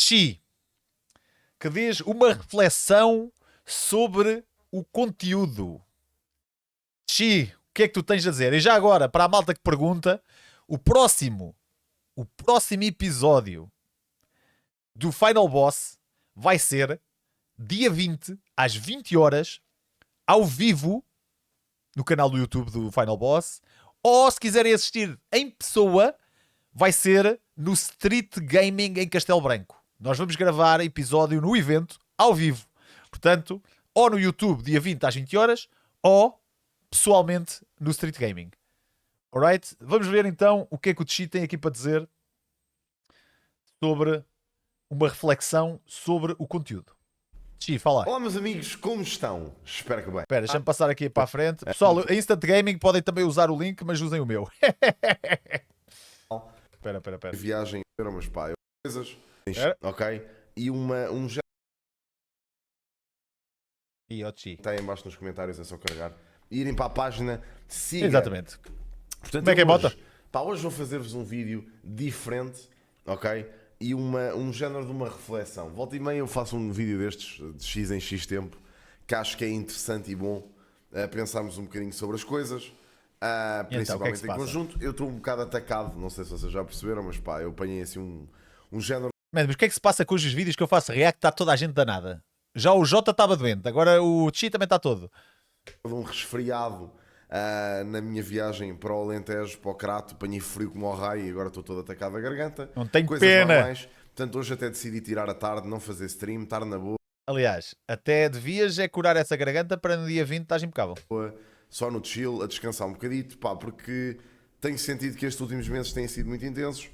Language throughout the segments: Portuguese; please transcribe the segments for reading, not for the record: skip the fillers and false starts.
Chi, que diz uma reflexão sobre o conteúdo. Chi, o que é que tu tens a dizer? E já agora, para a malta que pergunta, o próximo, o próximo episódio do Final Boss vai ser dia 20, às 20 horas, ao vivo, no canal do YouTube do Final Boss. Ou, se quiserem assistir em pessoa, vai ser no Street Gaming em Castelo Branco. Nós vamos gravar episódio no evento, ao vivo. Portanto, ou no YouTube, dia 20 às 20 horas, ou pessoalmente no Street Gaming. Alright? Vamos ver então o que é que o Tchi tem aqui para dizer sobre uma reflexão sobre o conteúdo. Tchi, fala. Olá, meus amigos, como estão? Espero que bem. Espera, deixa-me passar aqui para a frente. Pessoal, a Instant Gaming podem também usar o link, mas usem o meu. Espera. Viagem, mas pá, coisas, Espera. ok? E um já E o Tchi. está aí embaixo nos comentários, é só carregar. E irem para a página, siga. Exatamente. Portanto, Como é que é, Mota? Hoje vou fazer-vos um vídeo diferente, ok? E um género de uma reflexão. Volta e meia eu faço um vídeo destes, de X em X tempo, que acho que é interessante e bom pensarmos um bocadinho sobre as coisas, principalmente em conjunto. Eu estou um bocado atacado, não sei se vocês já perceberam, mas pá, eu apanhei assim um género. Mas o que é que se passa com os vídeos que eu faço react? Está toda a gente danada. Já o Jota estava doente, agora o Tchi também está todo. Um resfriado na minha viagem para o Alentejo, para o Crato, apanhei frio como ao raio e agora estou todo atacado a garganta. Não tenho Coisas pena. normais. Portanto, hoje até decidi tirar a tarde, não fazer stream, estar na boa, Aliás, até devias é curar essa garganta para no dia 20 estás impecável. só no chill, a descansar um bocadito, pá, porque tenho sentido que estes últimos meses têm sido muito intensos,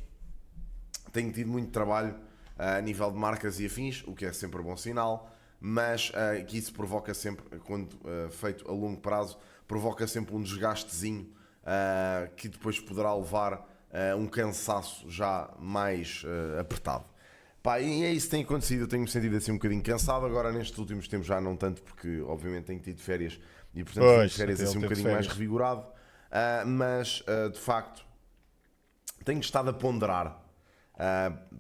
tenho tido muito trabalho a nível de marcas e afins, o que é sempre bom sinal, mas que isso provoca sempre, quando feito a longo prazo, provoca sempre um desgastezinho que depois poderá levar a um cansaço já mais apertado. Pá, e é isso que tem acontecido, eu tenho-me sentido assim um bocadinho cansado, agora nestes últimos tempos já não tanto, porque obviamente tenho tido férias e portanto tenho férias assim um bocadinho mais revigorado, mas de facto tenho estado a ponderar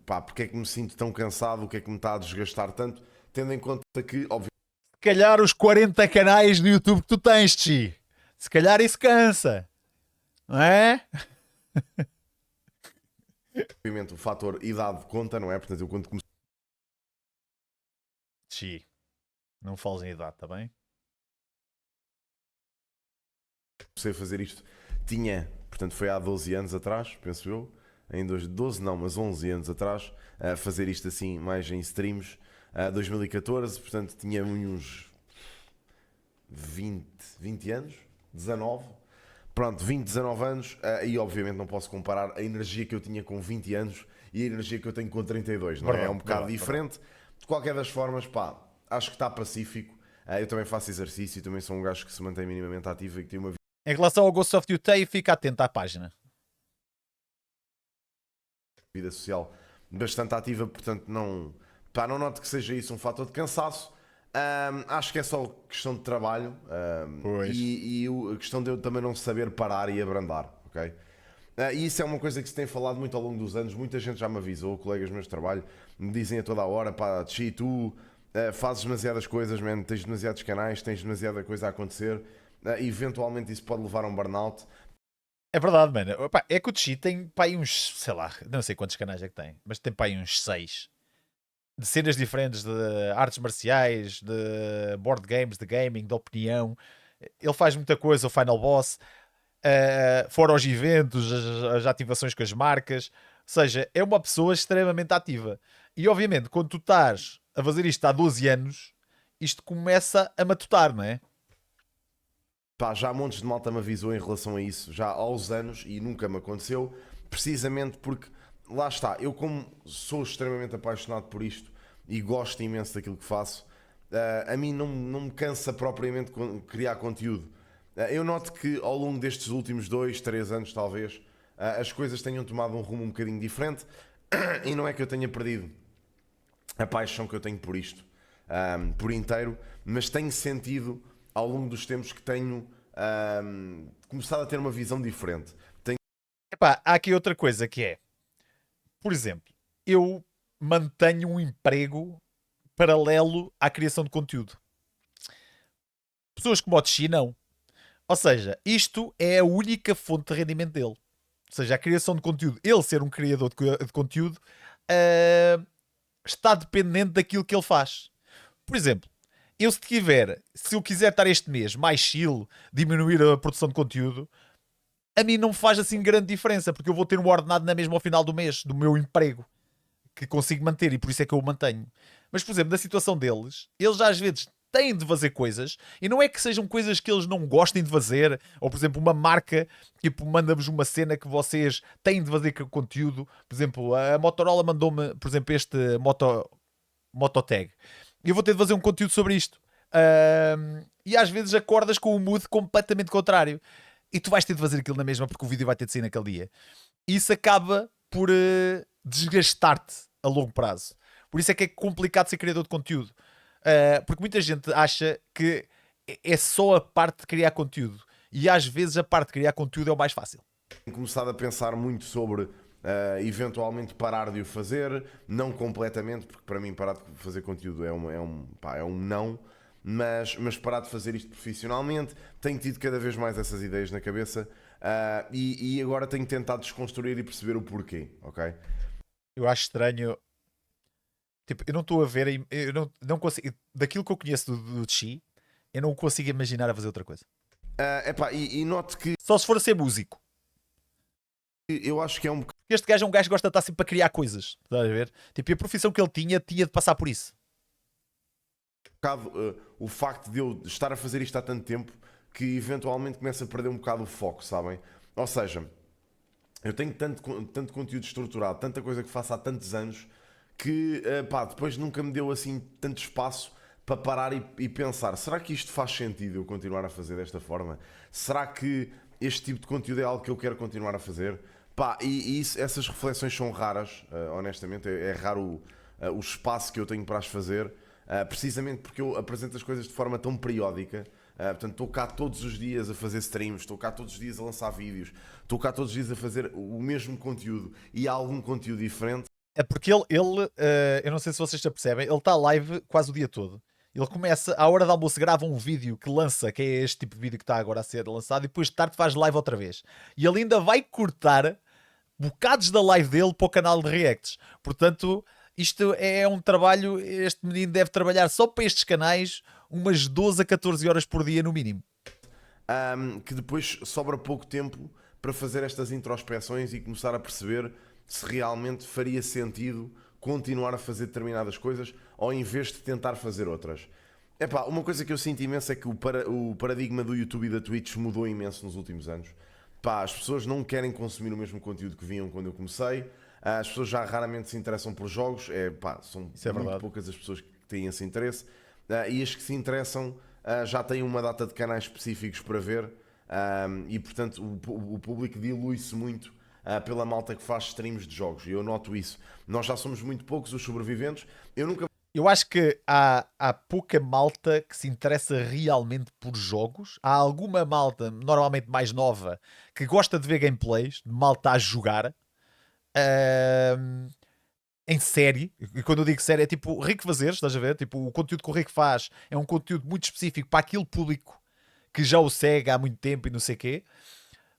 pá, porque é que me sinto tão cansado, o que é que me está a desgastar tanto, tendo em conta que obviamente Se calhar os 40 canais no YouTube que tu tens, Tchi. Se calhar isso cansa. Não é? o fator idade conta, não é? Portanto, eu quando Tchi. Não fales em idade, está bem? comecei a fazer isto, portanto foi há 12 anos atrás, penso eu, em 12 não, mas 11 anos atrás, a fazer isto assim, mais em streams, 2014, portanto tinha uns 20 anos, 19, pronto, 20, 19 anos, e obviamente não posso comparar a energia que eu tinha com 20 anos e a energia que eu tenho com 32, não é? Verdade, É um bocado verdade, diferente. De qualquer das formas, pá, acho que está pacífico. Eu também faço exercício, também sou um gajo que se mantém minimamente ativo e que tem uma Em relação ao Ghost of Yutei, fica atento à página. vida social bastante ativa, portanto não noto que seja isso um fator de cansaço. Acho que é só questão de trabalho e a questão de eu também não saber parar e abrandar, ok? E isso é uma coisa que se tem falado muito ao longo dos anos, muita gente já me avisou, colegas meus de trabalho me dizem a toda a hora, pá, Tchi, tu fazes demasiadas coisas, man, tens demasiados canais, tens demasiada coisa a acontecer, eventualmente isso pode levar a um burnout. É verdade, mano. Opa, é que o Tchi tem pá, aí uns, sei lá, não sei quantos canais é que tem, mas tem pá, aí uns 6 de cenas diferentes, de artes marciais, de board games, de gaming, de opinião. Ele faz muita coisa, o Final Boss, fora os eventos, as ativações com as marcas. Ou seja, é uma pessoa extremamente ativa. E obviamente, quando tu estás a fazer isto há 12 anos, isto começa a matutar, não é? Pá, já montes de malta me avisou em relação a isso, já há aos anos, e nunca me aconteceu, precisamente porque, lá está, eu como sou extremamente apaixonado por isto e gosto imenso daquilo que faço, a mim não me cansa propriamente criar conteúdo. Eu noto que ao longo destes últimos 2, 3 anos talvez, as coisas tenham tomado um rumo um bocadinho diferente, e não é que eu tenha perdido a paixão que eu tenho por isto, por inteiro, mas tenho sentido ao longo dos tempos que tenho começado a ter uma visão diferente. Epá, há aqui outra coisa que é, por exemplo, eu mantenho um emprego paralelo à criação de conteúdo. Pessoas como o Tchi, não. Ou seja, isto é a única fonte de rendimento dele. Ou seja, a criação de conteúdo, ele ser um criador de conteúdo, está dependente daquilo que ele faz. Por exemplo, se eu quiser estar este mês mais chill, diminuir a produção de conteúdo, a mim não faz assim grande diferença, porque eu vou ter um ordenado na mesma ao final do mês, do meu emprego, que consigo manter, e por isso é que eu o mantenho. Mas, por exemplo, na situação deles, eles às vezes têm de fazer coisas, e não é que sejam coisas que eles não gostem de fazer, ou, por exemplo, uma marca, tipo, manda-vos uma cena que vocês têm de fazer com conteúdo. Por exemplo, a Motorola mandou-me, por exemplo, este Mototag. E eu vou ter de fazer um conteúdo sobre isto. E às vezes acordas com o mood completamente contrário. E tu vais ter de fazer aquilo na mesma, porque o vídeo vai ter de sair naquele dia. E isso acaba por desgastar-te a longo prazo. Por isso é que é complicado ser criador de conteúdo. Porque muita gente acha que é só a parte de criar conteúdo. E às vezes a parte de criar conteúdo é o mais fácil. Tenho começado a pensar muito sobre eventualmente parar de o fazer, não completamente, porque para mim parar de fazer conteúdo é um não, mas parar de fazer isto profissionalmente. Tenho tido cada vez mais essas ideias na cabeça e agora tenho tentado desconstruir e perceber o porquê, ok? Eu acho estranho. Tipo, eu não estou a ver, eu não consigo, daquilo que eu conheço do Chi, eu não consigo imaginar a fazer outra coisa. E note que Só se for a ser músico. eu acho que é um Este gajo é um gajo que gosta de estar sempre a criar coisas. Estás a ver? Tipo, e a profissão que ele tinha de passar por isso. bocado o facto de eu estar a fazer isto há tanto tempo que eventualmente começa a perder um bocado o foco, sabem? Ou seja, eu tenho tanto conteúdo estruturado, tanta coisa que faço há tantos anos que depois nunca me deu assim tanto espaço para parar e pensar, será que isto faz sentido eu continuar a fazer desta forma? Será que este tipo de conteúdo é algo que eu quero continuar a fazer? Essas reflexões são raras, honestamente, é raro o espaço que eu tenho para as fazer, precisamente porque eu apresento as coisas de forma tão periódica. Portanto, estou cá todos os dias a fazer streams, estou cá todos os dias a lançar vídeos, estou cá todos os dias a fazer o mesmo conteúdo e há algum conteúdo diferente. É porque ele eu não sei se vocês já percebem, ele está live quase o dia todo. Ele começa, à hora do almoço, grava um vídeo que lança, que é este tipo de vídeo que está agora a ser lançado, e depois de tarde faz live outra vez. E ele ainda vai cortar bocados da live dele para o canal de reacts. Portanto, isto é um trabalho, este menino deve trabalhar só para estes canais umas 12 a 14 horas por dia no mínimo. Que depois sobra pouco tempo para fazer estas introspeções e começar a perceber se realmente faria sentido continuar a fazer determinadas coisas ou em vez de tentar fazer outras. Uma coisa que eu sinto imenso é que o paradigma do YouTube e da Twitch mudou imenso nos últimos anos. As pessoas não querem consumir o mesmo conteúdo que vinham quando eu comecei. As pessoas já raramente se interessam por jogos. São muito poucas as pessoas que têm esse interesse. E as que se interessam já têm uma data de canais específicos para ver. E portanto o público dilui-se muito pela malta que faz streams de jogos. E eu noto isso. Nós já somos muito poucos os sobreviventes. Eu acho que há pouca malta que se interessa realmente por jogos. Há alguma malta, normalmente mais nova, que gosta de ver gameplays, de malta a jogar. Em série, e quando eu digo série é tipo Rico Fazeres, estás a ver? Tipo, o conteúdo que o Rico faz é um conteúdo muito específico para aquele público que já o segue há muito tempo e não sei o quê.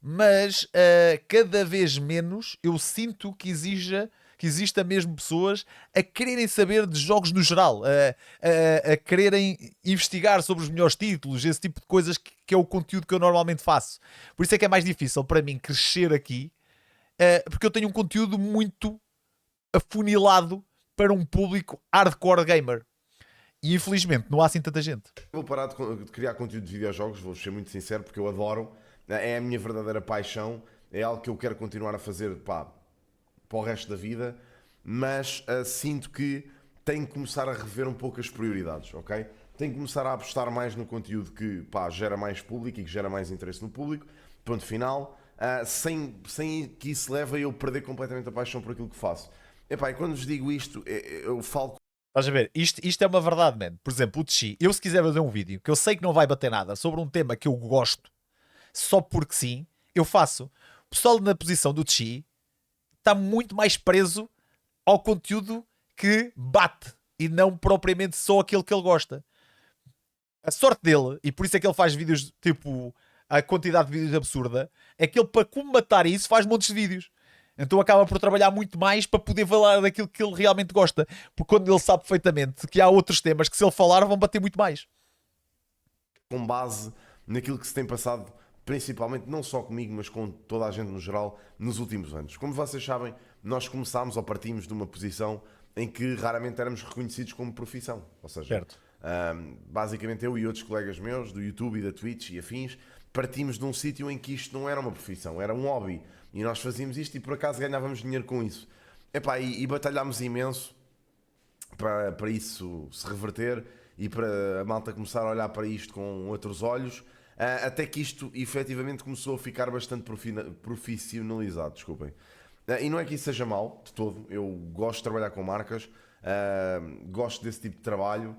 Mas cada vez menos eu sinto que exista mesmo pessoas a quererem saber de jogos no geral, a quererem investigar sobre os melhores títulos, esse tipo de coisas que é o conteúdo que eu normalmente faço. Por isso é que é mais difícil para mim crescer aqui, porque eu tenho um conteúdo muito afunilado para um público hardcore gamer. E infelizmente não há assim tanta gente. Vou parar de criar conteúdo de videojogos, vou ser muito sincero, porque eu adoro. É a minha verdadeira paixão. É algo que eu quero continuar a fazer para o resto da vida. Mas sinto que tenho que começar a rever um pouco as prioridades, ok? Tenho que começar a apostar mais no conteúdo que gera mais público e que gera mais interesse no público. Ponto final. Sem que isso leve a eu perder completamente a paixão por aquilo que faço. E quando vos digo isto, eu falo. Estás a ver? Isto é uma verdade, man. Por exemplo, o Tchi, eu se quiser fazer um vídeo que eu sei que não vai bater nada sobre um tema que eu gosto, só porque sim, eu faço. O pessoal na posição do Tchi está muito mais preso ao conteúdo que bate e não propriamente só aquele que ele gosta. A sorte dele, e por isso é que ele faz vídeos tipo a quantidade de vídeos absurda, é que ele, para combatar isso, faz montes de vídeos. Então acaba por trabalhar muito mais para poder falar daquilo que ele realmente gosta. Porque quando ele sabe perfeitamente que há outros temas que, se ele falar, vão bater muito mais. Com base naquilo que se tem passado, principalmente não só comigo, mas com toda a gente no geral, nos últimos anos. Como vocês sabem, nós começámos ou partimos de uma posição em que raramente éramos reconhecidos como profissão. Ou seja, Certo. basicamente eu e outros colegas meus do YouTube e da Twitch e afins partimos de um sítio em que isto não era uma profissão, era um hobby. E nós fazíamos isto e por acaso ganhávamos dinheiro com isso. Epá, e batalhámos imenso para isso se reverter e para a malta começar a olhar para isto com outros olhos, até que isto efetivamente começou a ficar bastante profissionalizado, desculpem. E não é que isso seja mau, de todo, eu gosto de trabalhar com marcas, gosto desse tipo de trabalho.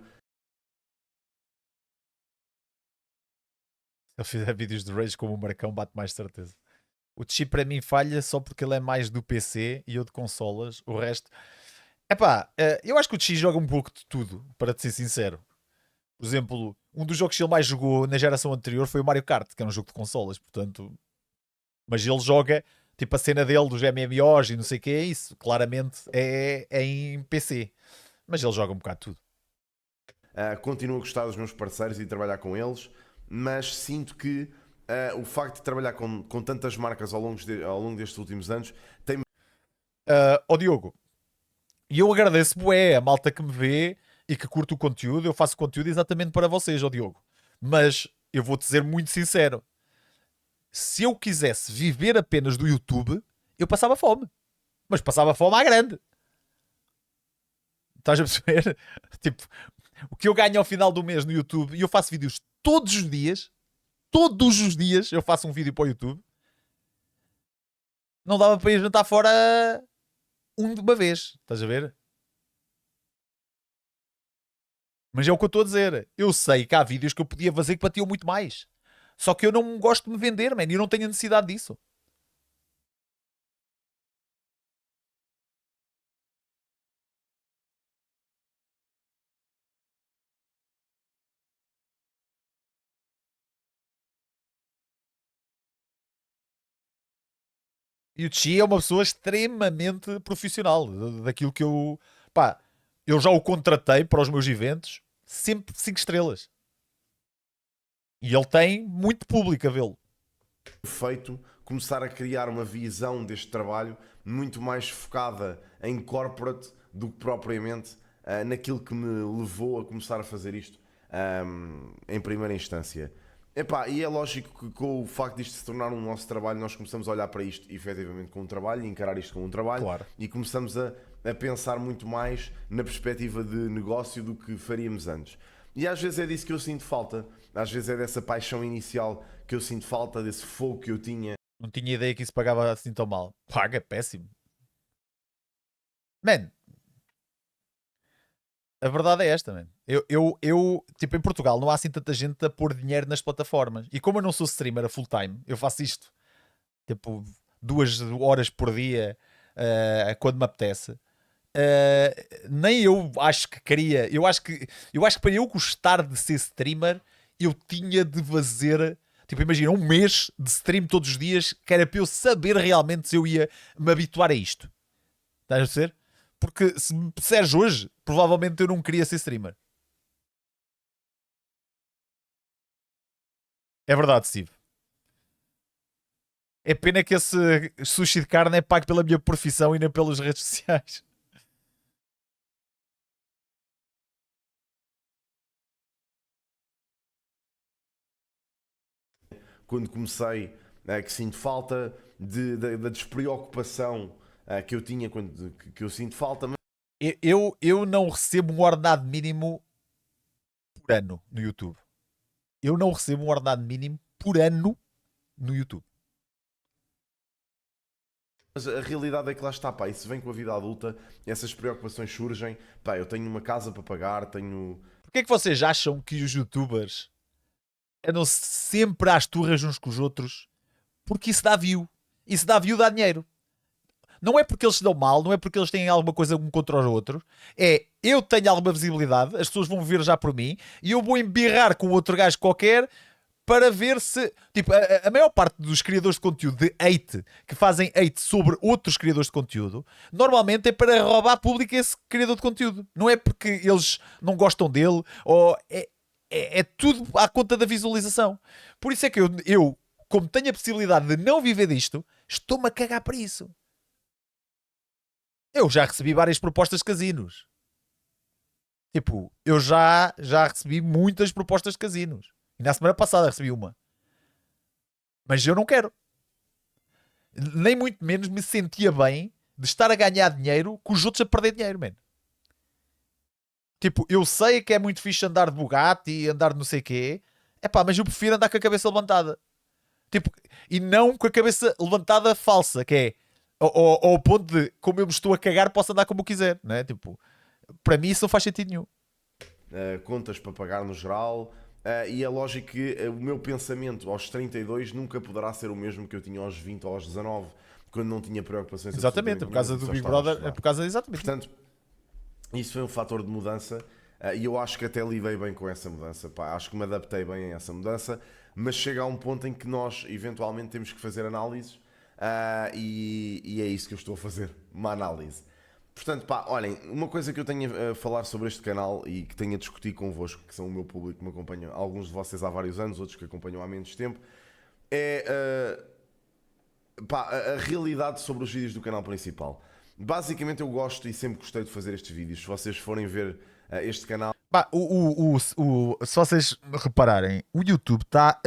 Se ele fizer vídeos de Rage como o Marcão, bate mais certeza. O Chi para mim falha só porque ele é mais do PC e eu de consolas. O resto... Epá, eu acho que o Chi joga um pouco de tudo, para te ser sincero. Por exemplo, um dos jogos que ele mais jogou na geração anterior foi o Mario Kart, que é um jogo de consolas, portanto... Mas ele joga, tipo a cena dele dos MMOs e não sei o que é isso. Claramente é em PC. Mas ele joga um bocado de tudo. Continuo a gostar dos meus parceiros e de trabalhar com eles, mas sinto que o facto de trabalhar com tantas marcas ao longo destes últimos anos tem... Ó Diogo, e eu agradeço bué a malta que me vê e que curte o conteúdo. Eu faço conteúdo exatamente para vocês, ó Diogo. Mas eu vou-te dizer muito sincero. Se eu quisesse viver apenas do YouTube, eu passava fome. Mas passava fome à grande. Estás a perceber? Tipo, o que eu ganho ao final do mês no YouTube, e eu faço vídeos todos os dias eu faço um vídeo para o YouTube, não dava para ir jantar fora de uma vez. Estás a ver? Mas é o que eu estou a dizer. Eu sei que há vídeos que eu podia fazer que batiam muito mais. Só que eu não gosto de me vender, man, e eu não tenho necessidade disso. E o Chi é uma pessoa extremamente profissional daquilo que eu... Pá, eu já o contratei para os meus eventos, sempre 5 estrelas. E ele tem muito público a vê-lo. feito começar a criar uma visão deste trabalho muito mais focada em corporate do que propriamente naquilo que me levou a começar a fazer isto em primeira instância. Epá, e é lógico que com o facto disto se tornar um nosso trabalho, nós começamos a olhar para isto efetivamente como um trabalho e encarar isto como um trabalho, Claro. e começamos a pensar muito mais na perspectiva de negócio do que faríamos antes. E às vezes é disso que eu sinto falta, às vezes é dessa paixão inicial que eu sinto falta, desse fogo que eu tinha. Não tinha ideia que isso pagava assim tão mal. Paga, péssimo. Man, a verdade é esta, man. Tipo, em Portugal não há assim tanta gente a pôr dinheiro nas plataformas. E como eu não sou streamer a full time, eu faço isto, tipo, 2 horas por dia, quando me apetece. Nem eu acho que queria. Eu acho que para eu gostar de ser streamer, eu tinha de fazer, tipo, imagina, um mês de stream todos os dias, que era para eu saber realmente se eu ia me habituar a isto. Estás a perceber? Porque se me disseres hoje, provavelmente eu não queria ser streamer. É verdade, Steve. É pena que esse sushi de carne é pago pela minha profissão e nem pelas redes sociais. Quando comecei, que sinto falta da despreocupação que eu tinha, que eu sinto falta. Eu não recebo um ordenado mínimo por ano no YouTube. Eu não recebo um ordenado mínimo por ano no YouTube. Mas a realidade é que lá está, pá, isso vem com a vida adulta, essas preocupações surgem, pá, eu tenho uma casa para pagar, tenho... Porquê é que vocês acham que os youtubers andam sempre às turras uns com os outros? Porque isso dá view. Isso dá view, dá dinheiro. Não é porque eles se dão mal, não é porque eles têm alguma coisa um contra os outros. É, eu tenho alguma visibilidade, as pessoas vão ver já por mim e eu vou embirrar com outro gajo qualquer para ver se... Tipo, a maior parte dos criadores de conteúdo de hate, que fazem hate sobre outros criadores de conteúdo, normalmente é para roubar público esse criador de conteúdo. Não é porque eles não gostam dele, ou é tudo à conta da visualização. Por isso é que eu, como tenho a possibilidade de não viver disto, estou-me a cagar para isso. Eu já recebi várias propostas de casinos. Tipo, eu já recebi muitas propostas de casinos. E na semana passada recebi uma. Mas eu não quero. Nem muito menos me sentia bem de estar a ganhar dinheiro com os outros a perder dinheiro, mano. Tipo, eu sei que é muito fixe andar de Bugatti e andar de não sei o quê. Epá, mas eu prefiro andar com a cabeça levantada. Tipo, e não com a cabeça levantada falsa, que é ao ponto de, como eu me estou a cagar, posso andar como eu quiser, né? Tipo, para mim isso não faz sentido nenhum. Contas para pagar no geral. E é lógico que o meu pensamento aos 32 nunca poderá ser o mesmo que eu tinha aos 20 ou aos 19, quando não tinha preocupações. Exatamente, por causa do Big Brother, é por causa exatamente. Portanto, isso foi um fator de mudança e eu acho que até lidei bem com essa mudança. Pá, acho que me adaptei bem a essa mudança, mas chega a um ponto em que nós eventualmente temos que fazer análises e é isso que eu estou a fazer, uma análise. Portanto, pá, olhem, uma coisa que eu tenho a falar sobre este canal e que tenho a discutir convosco, que são o meu público que me acompanha, alguns de vocês há vários anos, outros que acompanham há menos tempo, é pá, a realidade sobre os vídeos do canal principal. Basicamente eu gosto e sempre gostei de fazer estes vídeos. Se vocês forem ver este canal... Bah, se vocês repararem, o YouTube está...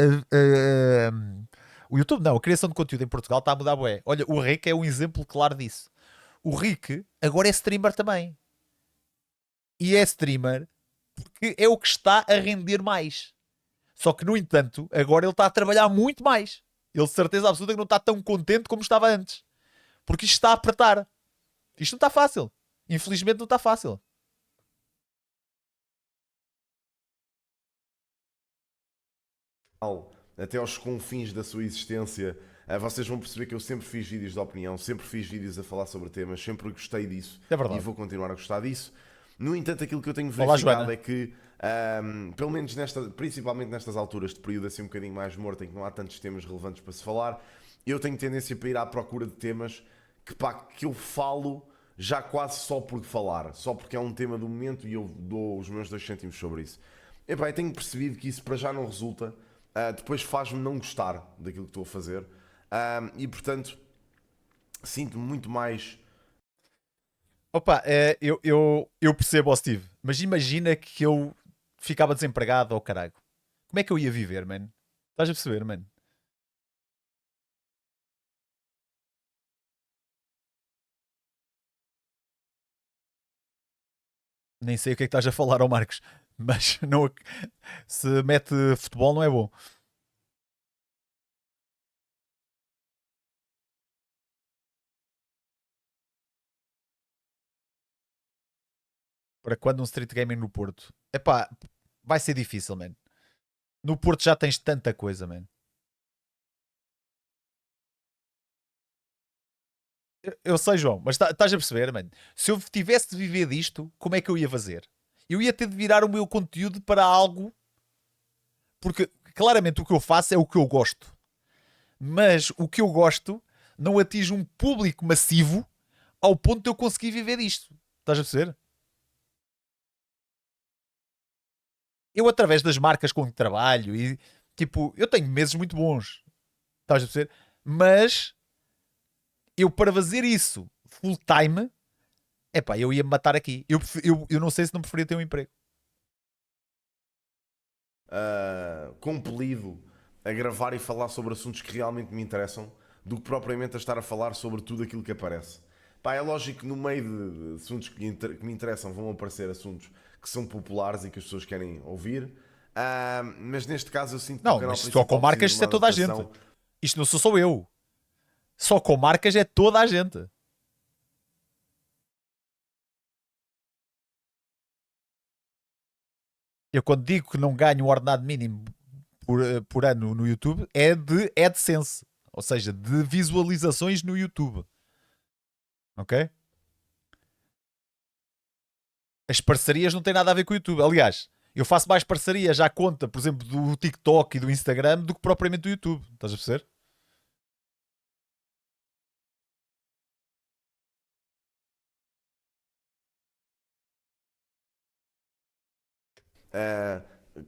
o YouTube não, a criação de conteúdo em Portugal está a mudar bué. Olha, o Rick é um exemplo claro disso. O Rick agora é streamer também. E é streamer porque é o que está a render mais. Só que, no entanto, agora ele está a trabalhar muito mais. Ele, de certeza absoluta, que não está tão contente como estava antes. Porque isto está a apertar. Isto não está fácil. Infelizmente não está fácil. Até aos confins da sua existência, vocês vão perceber que eu sempre fiz vídeos de opinião, sempre fiz vídeos a falar sobre temas, sempre gostei disso É verdade. e vou continuar a gostar disso. No entanto, aquilo que eu tenho Olá, verificado Joana. é que, pelo menos principalmente nestas alturas de período assim um bocadinho mais morto, em que não há tantos temas relevantes para se falar, eu tenho tendência para ir à procura de temas que, pá, que eu falo já quase só por falar, só porque é um tema do momento e eu dou os meus 2 cêntimos sobre isso. Epá, eu tenho percebido que isso para já não resulta, depois faz-me não gostar daquilo que estou a fazer e portanto sinto-me muito mais... Opa, eu percebo, ó Steve. Mas imagina que eu ficava desempregado, oh caralho. Como é que eu ia viver, mano? Estás a perceber, mano? Nem sei o que é que estás a falar, ó Marcos. Mas não, se mete futebol não é bom. Para quando um street gaming no Porto? Epá, vai ser difícil, mano. No Porto já tens tanta coisa, mano. Eu sei, João, mas estás a perceber, mano? Se eu tivesse de viver disto, como é que eu ia fazer? Eu ia ter de virar o meu conteúdo para algo, porque claramente o que eu faço é o que eu gosto. Mas o que eu gosto não atinge um público massivo ao ponto de eu conseguir viver disto. Estás a perceber? Eu, através das marcas com que trabalho, e tipo, eu tenho meses muito bons. Estás a perceber? Mas eu, para fazer isso full time, epá, eu ia me matar aqui. Eu não sei se não preferia ter um emprego. compelido a gravar e falar sobre assuntos que realmente me interessam do que propriamente a estar a falar sobre tudo aquilo que aparece. Pá, é lógico que no meio de assuntos que me interessam vão aparecer assuntos que são populares e que as pessoas querem ouvir, mas neste caso eu sinto que o Não, canal mas só com principal marcas precisa isto de é uma toda a gente. adaptação. Isto não sou só eu. Só com marcas é toda a gente. Eu quando digo que não ganho o ordenado mínimo por ano no YouTube é de AdSense. Ou seja, de visualizações no YouTube. Ok? As parcerias não têm nada a ver com o YouTube. Aliás, eu faço mais parcerias à conta, por exemplo, do TikTok e do Instagram do que propriamente do YouTube. Estás a perceber?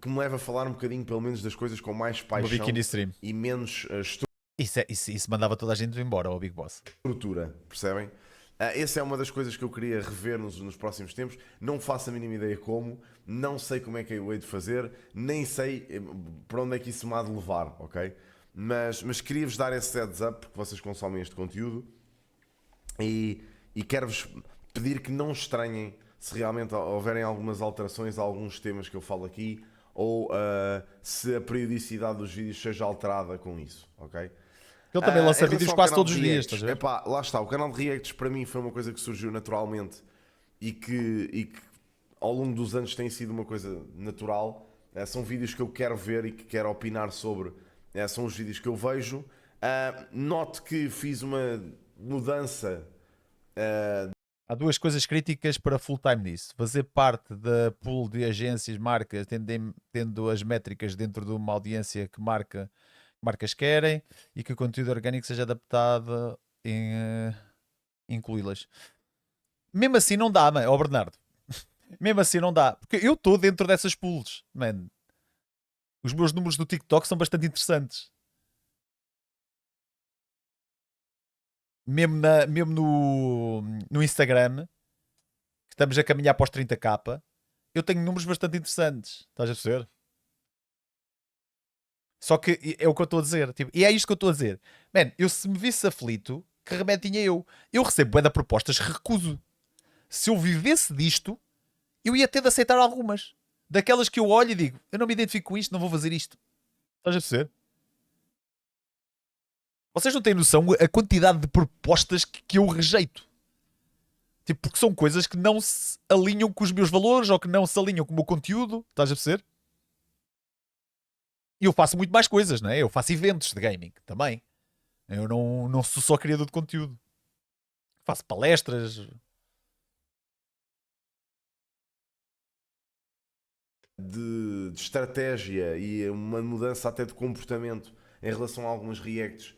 Que me leva a falar um bocadinho, pelo menos, das coisas com mais Uma paixão bikini stream. e menos Isso mandava toda a gente embora ao Big Boss. estrutura, percebem? Essa é uma das coisas que eu queria rever nos próximos tempos. Não faço a mínima ideia como, não sei como é que eu hei de fazer, nem sei para onde é que isso me há de levar, ok? Mas queria-vos dar esse heads up, porque vocês consomem este conteúdo e quero-vos pedir que não estranhem se realmente houverem algumas alterações a alguns temas que eu falo aqui ou se a periodicidade dos vídeos seja alterada com isso, ok? Ele também lança Em vídeos relação ao quase canal todos de os dias, reacts, estás a ver? epá, lá está, o canal de reacts para mim foi uma coisa que surgiu naturalmente e que ao longo dos anos tem sido uma coisa natural. São vídeos que eu quero ver e que quero opinar sobre. São os vídeos que eu vejo. Note que fiz uma mudança. Há duas coisas críticas para full time nisso. Fazer parte da pool de agências, marcas, tendo as métricas dentro de uma audiência que marcas querem e que o conteúdo orgânico seja adaptado em incluí-las. Mesmo assim não dá, ó Bernardo. Mesmo assim não dá. Porque eu estou dentro dessas pools, man. Os meus números do TikTok são bastante interessantes. Mesmo no Instagram, que estamos a caminhar para os 30k, eu tenho números bastante interessantes. Estás a perceber? Só que é o que eu estou a dizer. Tipo, e é isto que eu estou a dizer. Man, eu se me visse aflito, que remédio tinha eu? Eu recebo bué de propostas, recuso. Se eu vivesse disto, eu ia ter de aceitar algumas. Daquelas que eu olho e digo, eu não me identifico com isto, não vou fazer isto. Estás a perceber? Vocês não têm noção a quantidade de propostas que eu rejeito. Tipo, porque são coisas que não se alinham com os meus valores ou que não se alinham com o meu conteúdo. Estás a perceber? E eu faço muito mais coisas, não é? Eu faço eventos de gaming também. Eu não sou só criador de conteúdo. Faço palestras. De estratégia e uma mudança até de comportamento em relação a algumas reacts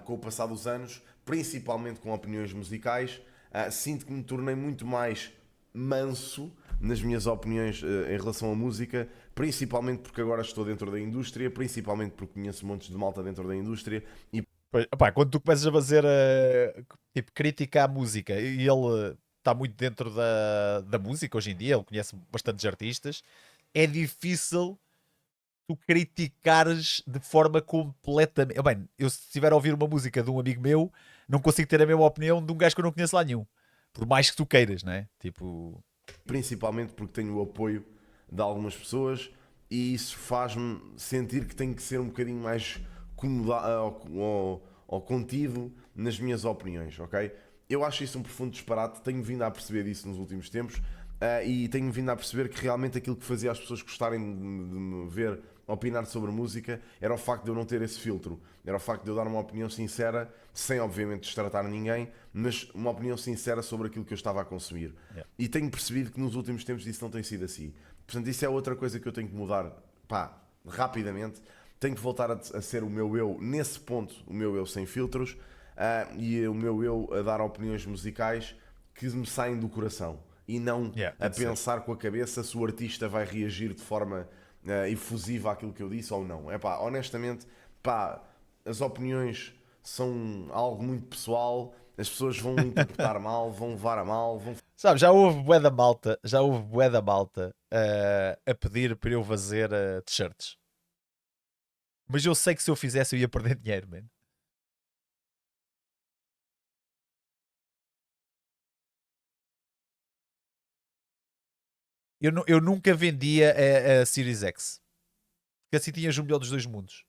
com o passar dos anos, principalmente com opiniões musicais. Sinto que me tornei muito mais manso nas minhas opiniões em relação à música, principalmente porque agora estou dentro da indústria, principalmente porque conheço montes de malta dentro da indústria e Pois, opá, quando tu começas a fazer tipo, crítica à música e ele está muito dentro da música hoje em dia, ele conhece bastantes artistas, é difícil tu criticares de forma completamente. Bem, eu se estiver a ouvir uma música de um amigo meu, não consigo ter a mesma opinião de um gajo que eu não conheço lá nenhum. Por mais que tu queiras, né? Tipo, principalmente porque tenho o apoio de algumas pessoas e isso faz-me sentir que tenho que ser um bocadinho mais ou contido nas minhas opiniões, ok? Eu acho isso um profundo disparate, tenho vindo a perceber isso nos últimos tempos e tenho vindo a perceber que realmente aquilo que fazia as pessoas gostarem de me ver opinar sobre música era o facto de eu não ter esse filtro, era o facto de eu dar uma opinião sincera, sem obviamente destratar ninguém, mas uma opinião sincera sobre aquilo que eu estava a consumir. yeah. E tenho percebido que nos últimos tempos isso não tem sido assim. Portanto, isso é outra coisa que eu tenho que mudar, pá, rapidamente. Tenho que voltar a ser o meu eu, nesse ponto, o meu eu sem filtros, e o meu eu a dar opiniões musicais que me saem do coração e não Yeah, a tem de ser. pensar com a cabeça se o artista vai reagir de forma efusiva àquilo que eu disse ou não. É pá, honestamente, pá, as opiniões são algo muito pessoal, as pessoas vão interpretar mal, vão levar a mal, vão. Sabe, já houve bué da malta a pedir para eu fazer t-shirts. Mas eu sei que se eu fizesse eu ia perder dinheiro, man. Eu nunca vendia a Series X. Que assim tinhas o melhor dos dois mundos.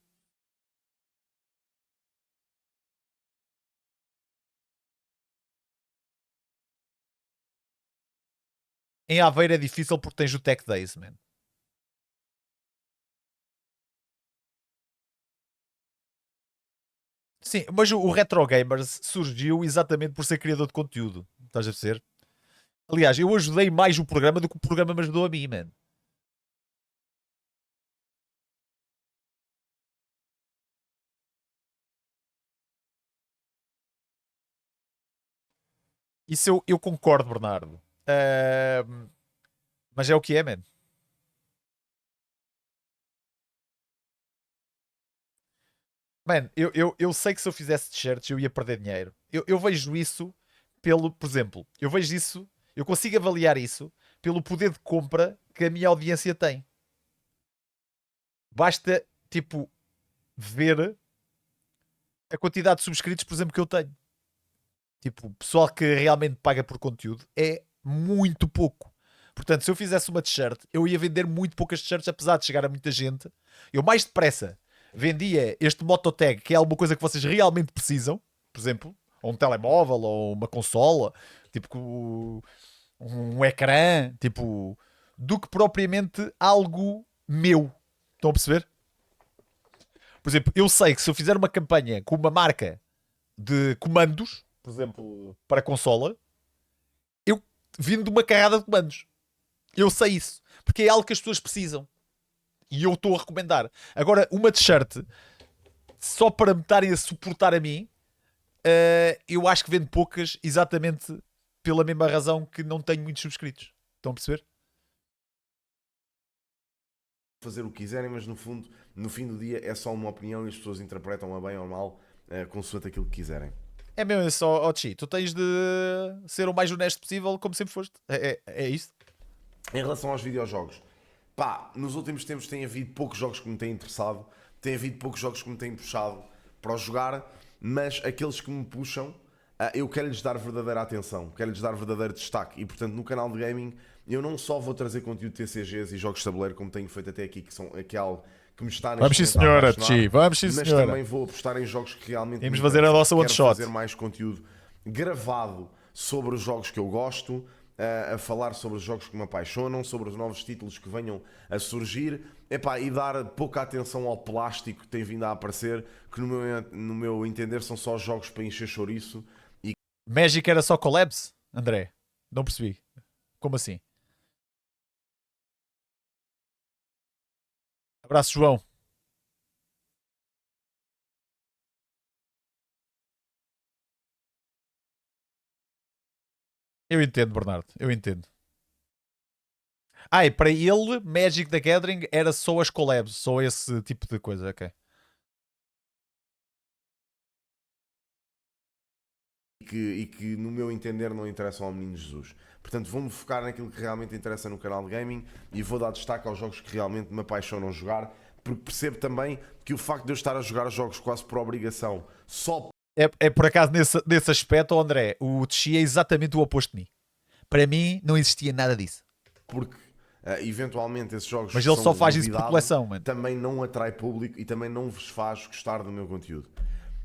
Em Aveiro é difícil porque tens o Tech Days, man. Sim, mas o Retro Gamers surgiu exatamente por ser criador de conteúdo. Estás a perceber? Aliás, eu ajudei mais o programa do que o programa me ajudou a mim, mano. Isso eu concordo, Bernardo. Mas é o que é, mano. Mano, eu sei que se eu fizesse t-shirts eu ia perder dinheiro. Eu vejo isso pelo, por exemplo, eu vejo isso, eu consigo avaliar isso pelo poder de compra que a minha audiência tem. Basta, tipo, ver a quantidade de subscritos, por exemplo, que eu tenho. Tipo, o pessoal que realmente paga por conteúdo é muito pouco. Portanto, se eu fizesse uma t-shirt, eu ia vender muito poucas t-shirts, apesar de chegar a muita gente. Eu mais depressa vendia este Mototag, que é alguma coisa que vocês realmente precisam, por exemplo, ou um telemóvel, ou uma consola, tipo um ecrã, tipo, do que propriamente algo meu. Estão a perceber? Por exemplo, eu sei que se eu fizer uma campanha com uma marca de comandos, por exemplo, para consola, eu vindo de uma carrada de comandos. Eu sei isso. Porque é algo que as pessoas precisam. E eu estou a recomendar. Agora, uma t-shirt só para me estarem a suportar a mim, eu acho que vendo poucas exatamente pela mesma razão que não tenho muitos subscritos. Estão a perceber? Fazer o que quiserem, mas no fundo, no fim do dia, é só uma opinião e as pessoas interpretam-a bem ou mal, consoante aquilo que quiserem. É mesmo só, Chi, tu tens de ser o mais honesto possível, como sempre foste. É isso? Em relação aos videojogos, pá, nos últimos tempos tem havido poucos jogos que me têm interessado, tem havido poucos jogos que me têm puxado para os jogar, mas aqueles que me puxam, eu quero-lhes dar verdadeira atenção, quero-lhes dar verdadeiro destaque. E portanto, no canal de gaming, eu não só vou trazer conteúdo de TCGs e jogos de tabuleiro, como tenho feito até aqui, que é algo que me está Vamos sim, neste momento a senhora, apaixonar, Chi. Vamos sim, mas senhora. também vou apostar em jogos que realmente Vamos me fazer a interessam. nossa one Quero shot. fazer mais conteúdo gravado sobre os jogos que eu gosto, a falar sobre os jogos que me apaixonam, sobre os novos títulos que venham a surgir, epá, e dar pouca atenção ao plástico que tem vindo a aparecer, que no meu entender são só jogos para encher chouriço. Magic era só collabs, André? Não percebi. Como assim? Abraço, João. Eu entendo, Bernardo. Eu entendo. Ah, e para ele, Magic the Gathering era só as collabs, só esse tipo de coisa, ok. E que no meu entender não interessam ao Menino Jesus. Portanto, vou-me focar naquilo que realmente interessa no canal de gaming e vou dar destaque aos jogos que realmente me apaixonam jogar, porque percebo também que o facto de eu estar a jogar jogos quase por obrigação, só É por acaso nesse aspecto, André, o Txi é exatamente o oposto de mim. Para mim, não existia nada disso. porque eventualmente esses jogos Mas que ele são só faz isso por novidade, coleção, mano. também não atrai público e também não vos faz gostar do meu conteúdo.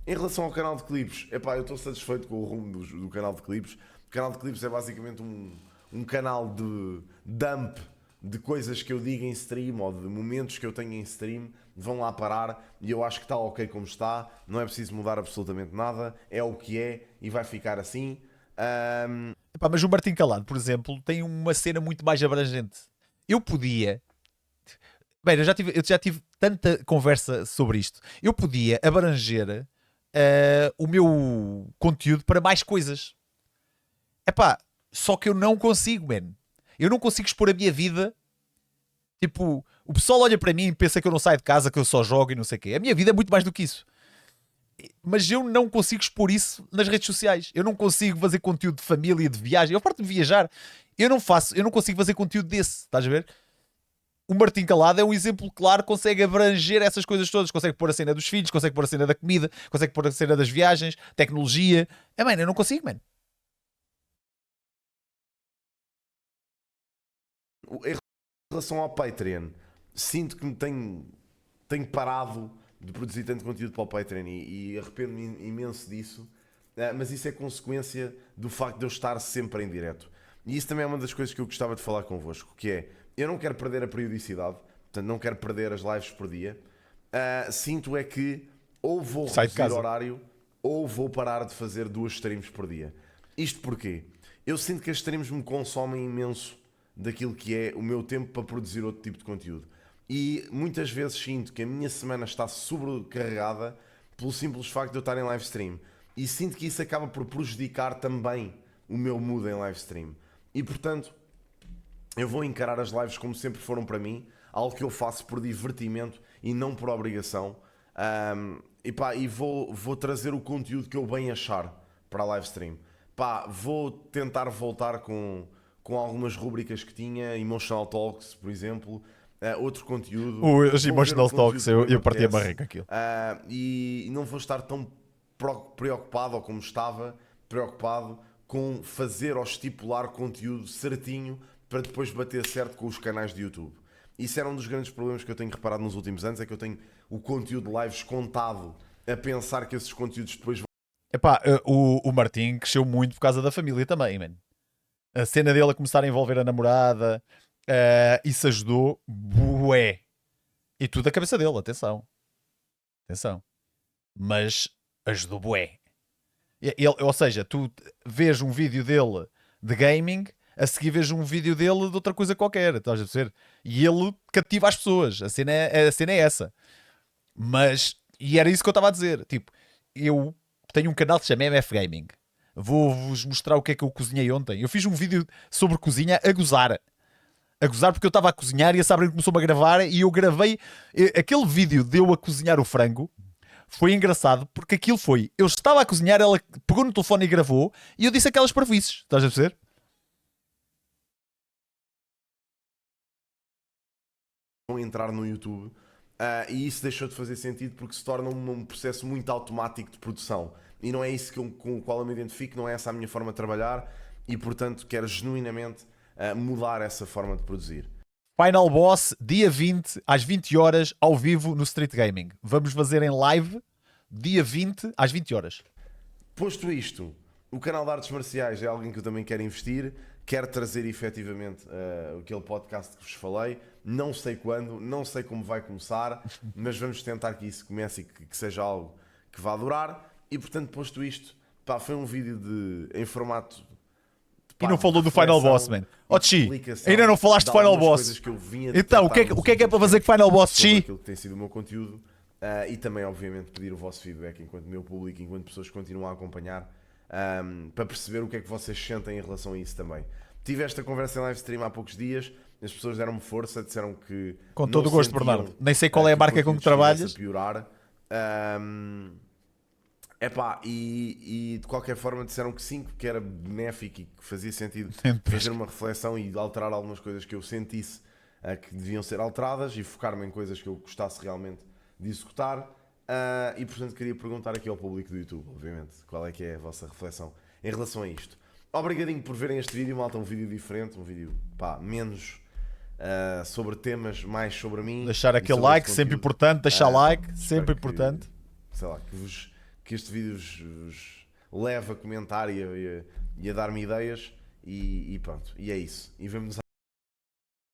Em relação ao canal de clipes, epá, eu estou satisfeito com o rumo do canal de clipes. O canal de clipes é basicamente um canal de dump de coisas que eu digo em stream ou de momentos que eu tenho em stream. Vão lá parar e eu acho que está ok como está. Não é preciso mudar absolutamente nada. É o que é e vai ficar assim. Epá, mas o Martim Calado, por exemplo, tem uma cena muito mais abrangente. Eu podia. Bem, eu já tive tanta conversa sobre isto. Eu podia abranger o meu conteúdo para mais coisas. Epá, só que eu não consigo, man. Eu não consigo expor a minha vida. Tipo, o pessoal olha para mim e pensa que eu não saio de casa, que eu só jogo e não sei o quê. A minha vida é muito mais do que isso. Mas eu não consigo expor isso nas redes sociais. Eu não consigo fazer conteúdo de família, de viagem. Eu parto de viajar. Eu não consigo fazer conteúdo desse. Estás a ver? O Martim Calado é um exemplo claro, consegue abranger essas coisas todas. Consegue pôr a cena dos filhos, consegue pôr a cena da comida, consegue pôr a cena das viagens, tecnologia. Mano, eu não consigo, mano. Em relação ao Patreon, sinto que me tenho parado de produzir tanto conteúdo para o Patreon e arrependo-me imenso disso, mas isso é consequência do facto de eu estar sempre em direto. E isso também é uma das coisas que eu gostava de falar convosco, que é, eu não quero perder a periodicidade, portanto não quero perder as lives por dia. Sinto é que ou vou Sai de reduzir casa. horário ou vou parar de fazer 2 streams por dia. Isto porquê? Eu sinto que as streams me consomem imenso daquilo que é o meu tempo para produzir outro tipo de conteúdo. E muitas vezes sinto que a minha semana está sobrecarregada pelo simples facto de eu estar em live stream. E sinto que isso acaba por prejudicar também o meu mood em live stream. E portanto, eu vou encarar as lives como sempre foram para mim, algo que eu faço por divertimento e não por obrigação. E vou trazer o conteúdo que eu bem achar para a live stream. Vou tentar voltar com algumas rubricas que tinha, Emotional Talks, por exemplo, outro conteúdo. Os Emotional Talks, eu parti a barriga aquilo. E não vou estar tão preocupado, ou como estava preocupado, com fazer ou estipular conteúdo certinho para depois bater certo com os canais de YouTube. Isso era um dos grandes problemas que eu tenho reparado nos últimos anos, é que eu tenho o conteúdo de lives contado a pensar que esses conteúdos depois vão... Epá, o Martim cresceu muito por causa da família também, man. A cena dele a começar a envolver a namorada, isso ajudou bué. E tudo da cabeça dele, atenção. Atenção. Mas ajudou bué. Ou seja, tu vês um vídeo dele de gaming, a seguir vês um vídeo dele de outra coisa qualquer, estás a perceber? E ele cativa as pessoas. A cena é essa. Mas, e era isso que eu estava a dizer. Tipo, eu tenho um canal que se chama MF Gaming. Vou-vos mostrar o que é que eu cozinhei ontem. Eu fiz um vídeo sobre cozinha a gozar. A gozar porque eu estava a cozinhar e a Sabrina começou-me a gravar e eu gravei. Aquele vídeo de eu a cozinhar o frango foi engraçado porque aquilo foi... Eu estava a cozinhar, ela pegou no telefone e gravou e eu disse aquelas parvoíces. Estás a perceber? Vão entrar no YouTube e isso deixou de fazer sentido porque se torna um processo muito automático de produção. E não é isso com o qual eu me identifico, não é essa a minha forma de trabalhar e, portanto, quero genuinamente mudar essa forma de produzir. Final Boss, dia 20, às 20 horas, ao vivo no Street Gaming. Vamos fazer em live, dia 20, às 20 horas. Posto isto, o canal de artes marciais é alguém que eu também quero investir, quero trazer efetivamente aquele podcast que vos falei, não sei quando, não sei como vai começar, mas vamos tentar que isso comece e que seja algo que vá durar. E portanto, posto isto, foi um vídeo em formato... E não falou do Final Boss, man. Chi, ainda não falaste do Final Boss. Então, o que é para fazer com Final Boss, Chi? Aquilo que tem sido o meu conteúdo e também, obviamente, pedir o vosso feedback enquanto meu público, enquanto pessoas que continuam a acompanhar, para perceber o que é que vocês sentem em relação a isso também. Tive esta conversa em live stream há poucos dias, as pessoas deram-me força, disseram que... Com todo o gosto, Bernardo. Nem sei qual é a marca com que trabalhas. Piorar. E de qualquer forma disseram que sim, que era benéfico e que fazia sentido fazer uma reflexão e alterar algumas coisas que eu sentisse que deviam ser alteradas e focar-me em coisas que eu gostasse realmente de executar. E portanto queria perguntar aqui ao público do YouTube, obviamente, qual é que é a vossa reflexão em relação a isto. Obrigadinho por verem este vídeo, malta, um vídeo diferente, um vídeo menos sobre temas, mais sobre mim. Deixar aquele like, sempre importante, deixar like, sempre importante. Sei lá, que este vídeo vos leve a comentar e a dar-me ideias e pronto, e é isso. E vemo-nos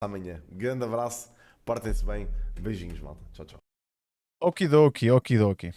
amanhã. Grande abraço, portem-se bem, beijinhos, malta. Tchau, tchau. Okidoki.